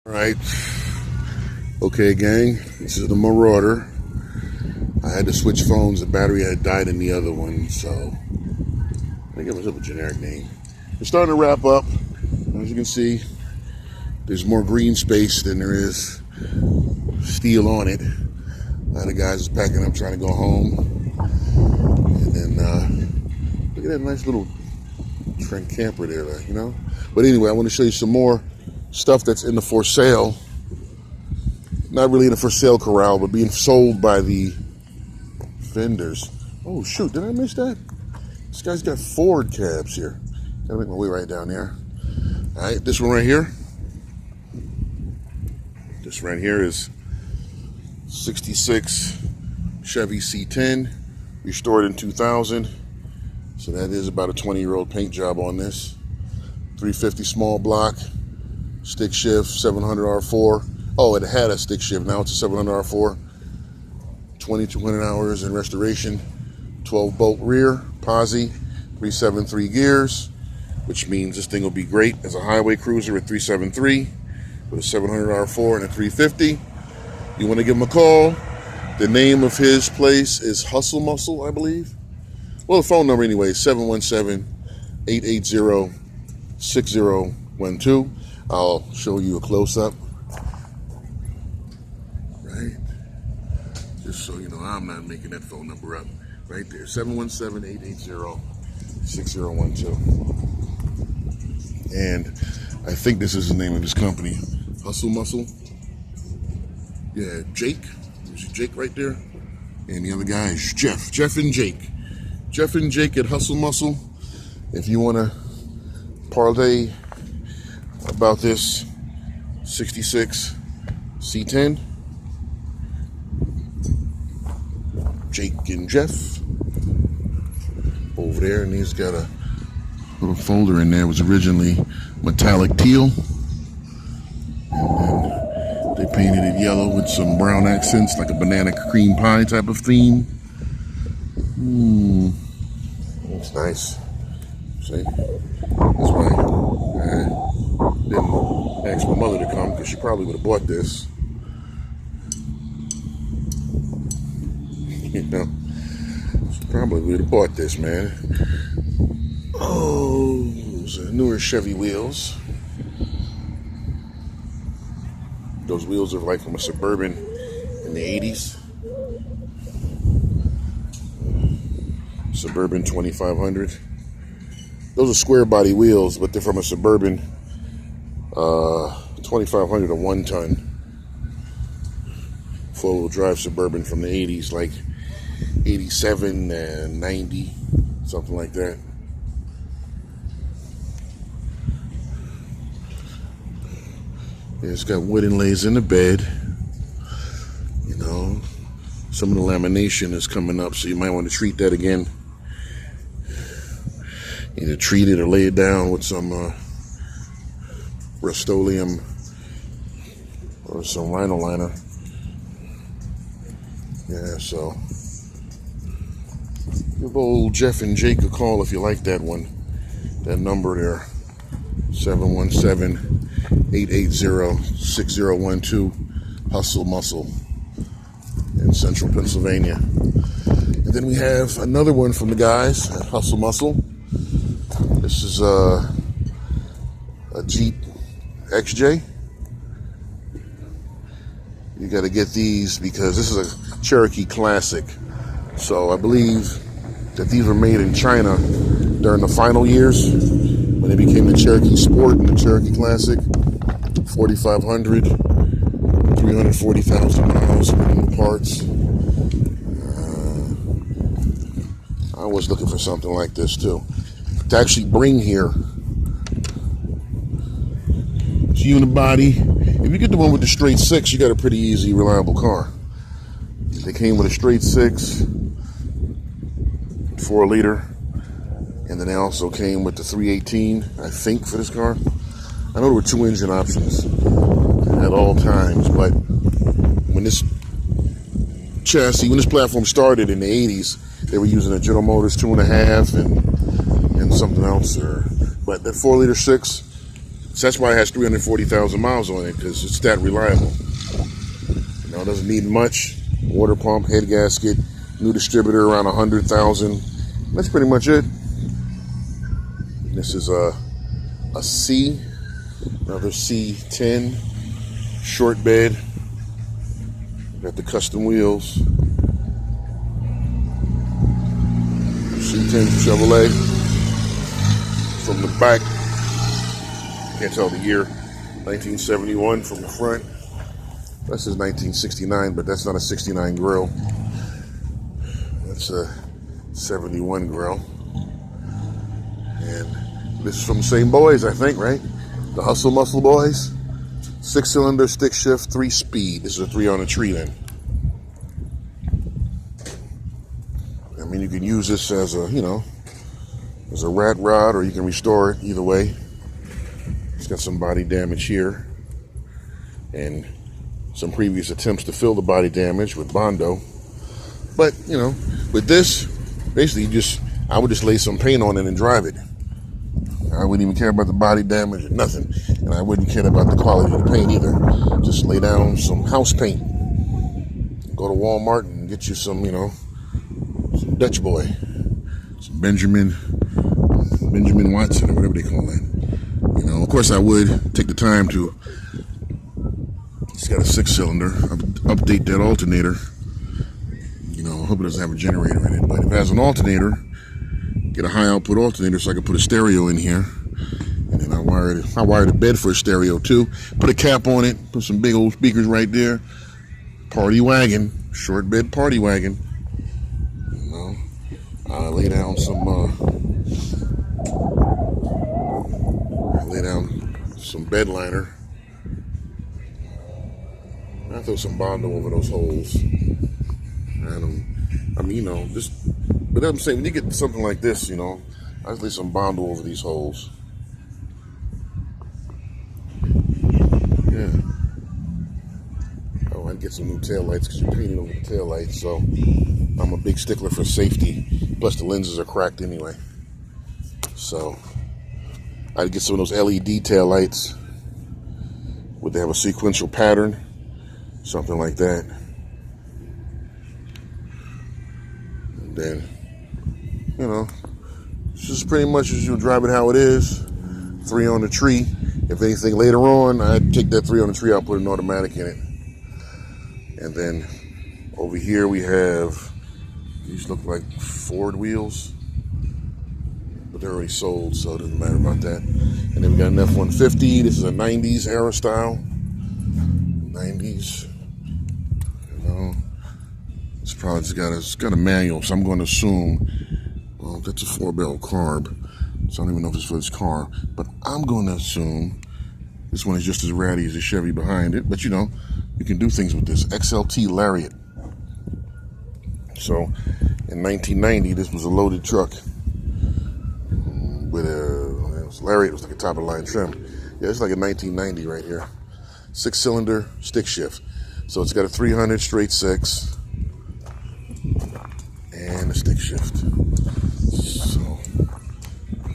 All right. Okay, gang. This is the Marauder. I had to switch phones. The battery had died in the other one, so I give myself a generic name. We're starting to wrap up. As you can see, there's more green space than there is steel on it. A lot of guys is packing up trying to go home. And then look at that nice little Trent camper there, you know? But anyway, I want to show you some more stuff that's in the for sale. Not really in the for sale corral, but being sold by the vendors. Oh shoot, did I miss that? This guy's got Ford cabs here. Gotta make my way right down there. Alright, this one right here. This right here is 66 Chevy C10, restored in 2000. So that is about a 20-year-old paint job on this. 350 small block, stick shift, 700 R4. Oh, it had a stick shift, now it's a 700 R4. 2,200 hours in restoration, 12 bolt rear, posi, 373 gears, which means this thing will be great as a highway cruiser at 373 with a 700 R4 and a 350. You want to give him a call. The name of his place is Hustle Muscle, I believe. Well, the phone number anyway, 717-880-6012. I'll show you a close-up. Right? Just so you know, I'm not making that phone number up. Right there, 717-880-6012. And I think this is the name of his company, Hustle Muscle. Yeah, Jake. There's Jake right there. And the other guy is Jeff. Jeff and Jake. Jeff and Jake at Hustle Muscle. If you want to parlay about this 66 C10, Jake and Jeff over there, and he's got a little folder in there. It was originally metallic teal, and then they painted it yellow with some brown accents, like a banana cream pie type of theme. Looks nice. See, that's why I didn't ask my mother to come, because she probably would have bought this. You know, she probably would have bought this, man. Oh, those are newer Chevy wheels. Those wheels are like from a Suburban in the 80s. Suburban 2500. Those are square body wheels, but they're from a Suburban 2500, a 1-ton four-wheel drive Suburban from the 80s, like 87 and 90, something like that. It's got wood inlays in the bed. You know, some of the lamination is coming up, so you might want to treat that again. Either treat it or lay it down with some Rust-Oleum or some Rhino liner. Yeah, so give old Jeff and Jake a call if you like that one. That number there, 717-880-6012, Hustle Muscle in Central Pennsylvania. And then we have another one from the guys at Hustle Muscle. This is a Jeep XJ. You got to get these because this is a Cherokee Classic. So I believe that these were made in China during the final years when they became the Cherokee Sport and the Cherokee Classic. 4,500, 340,000 miles in parts. I was looking for something like this too, to actually bring here. It's unibody. If you get the one with the straight 6, you got a pretty easy, reliable car. They came with a straight 6, 4-liter, and then they also came with the 318, I think, for this car. I know there were 2 engine options at all times, but when this chassis, when this platform started in the 80s, they were using a General Motors 2.5 and something else. But that 4-liter 6 So that's why it has 340,000 miles on it, because it's that reliable. You know, it doesn't need much. Water pump, head gasket, new distributor around 100,000. That's pretty much it. This is a C, another C10 short bed. Got the custom wheels. C10 Chevrolet. From the back, can't tell the year, 1971 from the front. This is 1969, but that's not a 69 grill. That's a 71 grill. And this is from the same boys, I think, right? The Hustle Muscle boys. 6-cylinder, stick shift, 3-speed. This is a 3 on a tree then. I mean, you can use this as a, as a rat rod, or you can restore it either way. It's got some body damage here. And some previous attempts to fill the body damage with Bondo. But, with this, basically I would just lay some paint on it and drive it. I wouldn't even care about the body damage or nothing. And I wouldn't care about the quality of the paint either. Just lay down some house paint. Go to Walmart and get you some, some Dutch boy. Some Benjamin Watson or whatever they call that. Of course I would take the time to, it's got a 6-cylinder, update that alternator. I hope it doesn't have a generator in it, but if it has an alternator, get a high output alternator so I can put a stereo in here. And then I wired a bed for a stereo too. Put a cap on it, put some big old speakers right there. Party wagon, short bed party wagon. Lay down some bed liner. I throw some Bondo over those holes. And but I'm saying when you get something like this, I just lay some Bondo over these holes. Yeah. Oh, I'd get some new taillights because you're painting over the taillights, so I'm a big stickler for safety. Plus the lenses are cracked anyway. So I'd get some of those LED taillights. Would they have a sequential pattern? Something like that. And then, it's just pretty much as you drive it how it is. 3 on the tree. If anything later on, I'd take that 3 on the tree, I'll put an automatic in it. And then over here we have, these look like Ford wheels, but they're already sold, so it doesn't matter about that. And then we got an F-150. This is a 90s era style. 90s. It's got a manual, so I'm going to assume, well, that's a 4-barrel carb, so I don't even know if it's for this car, but I'm going to assume this one is just as ratty as the Chevy behind it, but you can do things with this. XLT Lariat. So, in 1990, this was a loaded truck with Lariat. It was like a top-of-the-line trim. Yeah, it's like a 1990 right here. 6-cylinder, stick shift. So it's got a 300 straight 6 and a stick shift. So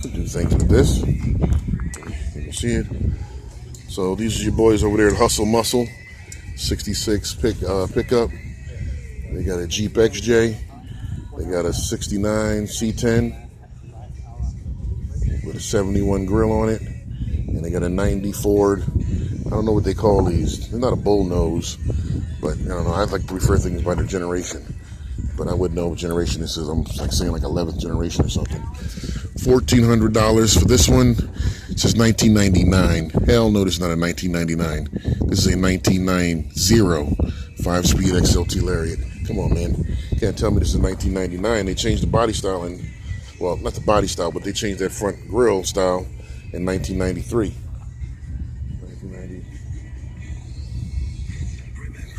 do things with this. You can see it. So these are your boys over there at Hustle Muscle. 66 pickup. They got a Jeep XJ. They got a 69 C10 with a 71 grill on it. And they got a 90 Ford. I don't know what they call these. They're not a bull nose, but I don't know. I like to refer things by their generation, but I wouldn't know what generation this is. I'm like saying like 11th generation or something. $1,400 for this one. It says 1999. Hell no, this is not a 1999. This is a 1990 5-speed XLT Lariat. Come on, man. You can't tell me this is 1999. They changed the body style and, well, not the body style, but they changed that front grille style in 1993.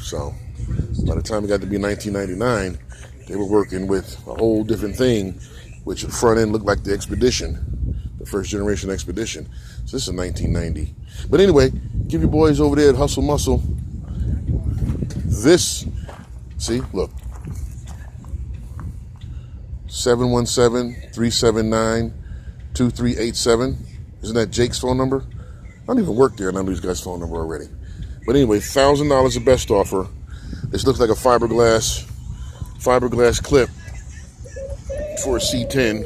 So by the time it got to be 1999, they were working with a whole different thing, which the front end looked like the Expedition, the first generation Expedition. So this is 1990. But anyway, give your boys over there at Hustle Muscle this. See, look. 717-379-2387. Isn't that Jake's phone number? I don't even work there, and I know these guys' phone number already. But anyway, $1,000 the best offer. This looks like a fiberglass clip for a C10.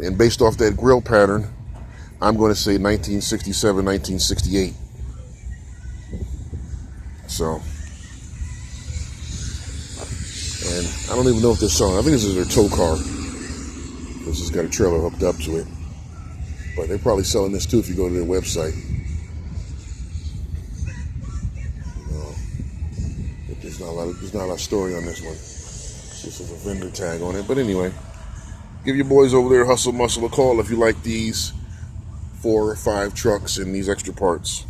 And based off that grill pattern, I'm going to say 1967, 1968. So, and I don't even know if they're selling. I think this is their tow car. This has got a trailer hooked up to it. But they're probably selling this too if you go to their website. There's not a lot of story on this one. This is a vendor tag on it. But anyway, give your boys over there, Hustle Muscle, a call if you like these 4 or 5 trucks and these extra parts.